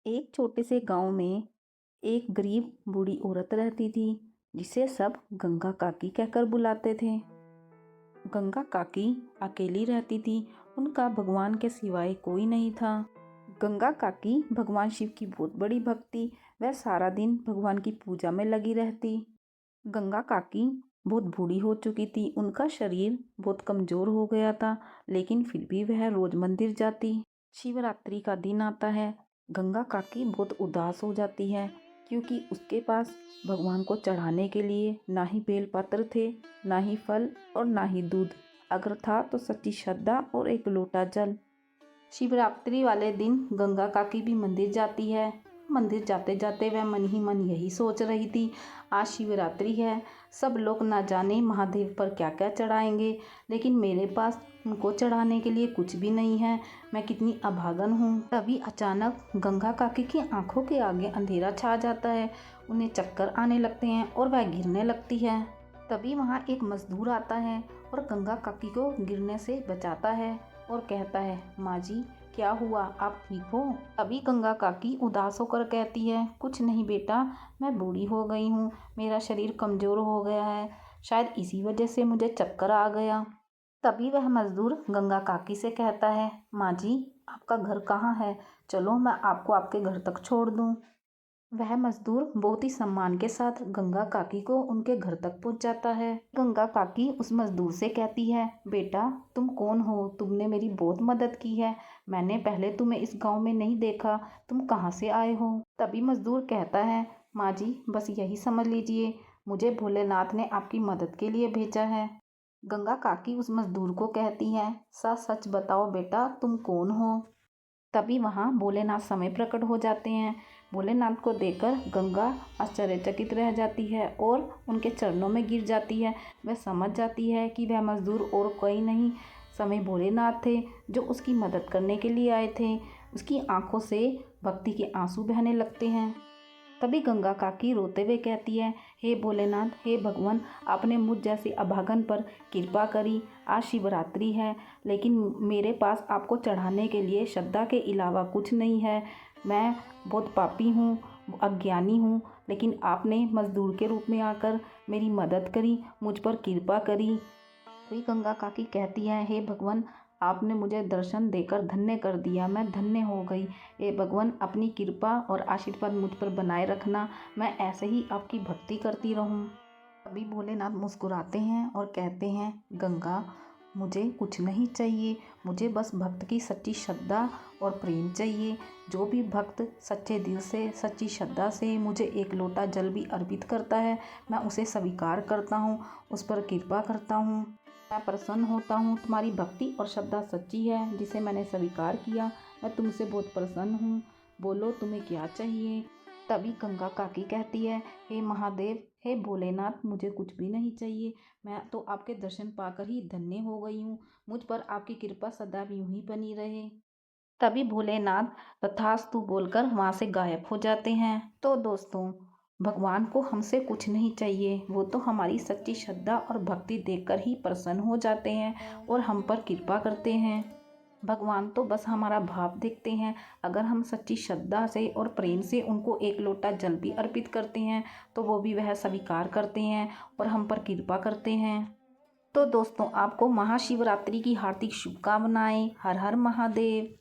एक छोटे से गांव में एक गरीब बूढ़ी औरत रहती थी जिसे सब गंगा काकी कहकर बुलाते थे। गंगा काकी अकेली रहती थी। उनका भगवान के सिवाय कोई नहीं था। गंगा काकी भगवान शिव की बहुत बड़ी भक्त थी। वह सारा दिन भगवान की पूजा में लगी रहती। गंगा काकी बहुत बूढ़ी हो चुकी थी। उनका शरीर बहुत कमजोर हो गया था, लेकिन फिर भी वह रोज मंदिर जाती। शिवरात्रि का दिन आता है। गंगा काकी बहुत उदास हो जाती है क्योंकि उसके पास भगवान को चढ़ाने के लिए ना ही बेलपत्र थे, ना ही फल और ना ही दूध। अगर था तो सच्ची श्रद्धा और एक लोटा जल। शिवरात्रि वाले दिन गंगा काकी भी मंदिर जाती है। मंदिर जाते जाते वह मन ही मन यही सोच रही थी, आज शिवरात्रि है, सब लोग ना जाने महादेव पर क्या क्या चढ़ाएंगे, लेकिन मेरे पास उनको चढ़ाने के लिए कुछ भी नहीं है। मैं कितनी अभागन हूँ। तभी अचानक गंगा काकी की आंखों के आगे अंधेरा छा जाता है। उन्हें चक्कर आने लगते हैं और वह गिरने लगती है। तभी वहाँ एक मजदूर आता है और गंगा काकी को गिरने से बचाता है और कहता है, माँ जी क्या हुआ, आप ठीक हो? अभी गंगा काकी उदास होकर कहती है, कुछ नहीं बेटा, मैं बूढ़ी हो गई हूँ, मेरा शरीर कमजोर हो गया है, शायद इसी वजह से मुझे चक्कर आ गया। तभी वह मजदूर गंगा काकी से कहता है, माँ जी आपका घर कहाँ है, चलो मैं आपको आपके घर तक छोड़ दूँ। वह मजदूर बहुत ही सम्मान के साथ गंगा काकी को उनके घर तक पहुंचाता है। गंगा काकी उस मजदूर से कहती है, बेटा तुम कौन हो, तुमने मेरी बहुत मदद की है, मैंने पहले तुम्हें इस गांव में नहीं देखा, तुम कहाँ से आए हो? तभी मजदूर कहता है, माँ जी बस यही समझ लीजिए, मुझे भोलेनाथ ने आपकी मदद के लिए भेजा है। गंगा काकी उस मजदूर को कहती है, सच सच बताओ बेटा तुम कौन हो? तभी वहाँ भोलेनाथ समय प्रकट हो जाते हैं। भोलेनाथ को देखकर गंगा आश्चर्यचकित रह जाती है और उनके चरणों में गिर जाती है। वह समझ जाती है कि वह मजदूर और कोई नहीं, समय भोलेनाथ थे जो उसकी मदद करने के लिए आए थे। उसकी आंखों से भक्ति के आंसू बहने लगते हैं। तभी गंगा काकी रोते हुए कहती है, हे भोलेनाथ, हे भगवान, आपने मुझ जैसी अभागन पर कृपा करी। आज शिवरात्रि है, लेकिन मेरे पास आपको चढ़ाने के लिए श्रद्धा के अलावा कुछ नहीं है। मैं बहुत पापी हूँ, अज्ञानी हूँ, लेकिन आपने मजदूर के रूप में आकर मेरी मदद करी, मुझ पर कृपा करी। वही गंगा काकी कहती है, हे भगवान, आपने मुझे दर्शन देकर धन्य कर दिया, मैं धन्य हो गई। हे भगवान, अपनी कृपा और आशीर्वाद मुझ पर बनाए रखना, मैं ऐसे ही आपकी भक्ति करती रहूं। अभी भोलेनाथ मुस्कुराते हैं और कहते हैं, गंगा मुझे कुछ नहीं चाहिए, मुझे बस भक्त की सच्ची श्रद्धा और प्रेम चाहिए। जो भी भक्त सच्चे दिल से, सच्ची श्रद्धा से मुझे एक लोटा जल भी अर्पित करता है, मैं उसे स्वीकार करता हूँ, उस पर कृपा करता हूँ। मैं प्रसन्न होता हूँ, तुम्हारी भक्ति और श्रद्धा सच्ची है जिसे मैंने स्वीकार किया। मैं तुमसे बहुत प्रसन्न हूँ, बोलो तुम्हें क्या चाहिए? तभी गंगा काकी कहती है, हे महादेव, हे भोलेनाथ, मुझे कुछ भी नहीं चाहिए, मैं तो आपके दर्शन पाकर ही धन्य हो गई हूँ, मुझ पर आपकी कृपा सदा भी यूं ही बनी रहे। तभी भोलेनाथ तथास्तु बोलकर वहां से गायब हो जाते हैं। तो दोस्तों, भगवान को हमसे कुछ नहीं चाहिए, वो तो हमारी सच्ची श्रद्धा और भक्ति देखकर ही प्रसन्न हो जाते हैं और हम पर कृपा करते हैं। भगवान तो बस हमारा भाव देखते हैं। अगर हम सच्ची श्रद्धा से और प्रेम से उनको एक लोटा जल भी अर्पित करते हैं तो वो भी वह स्वीकार करते हैं और हम पर कृपा करते हैं। तो दोस्तों, आपको महाशिवरात्रि की हार्दिक शुभकामनाएं। हर हर महादेव।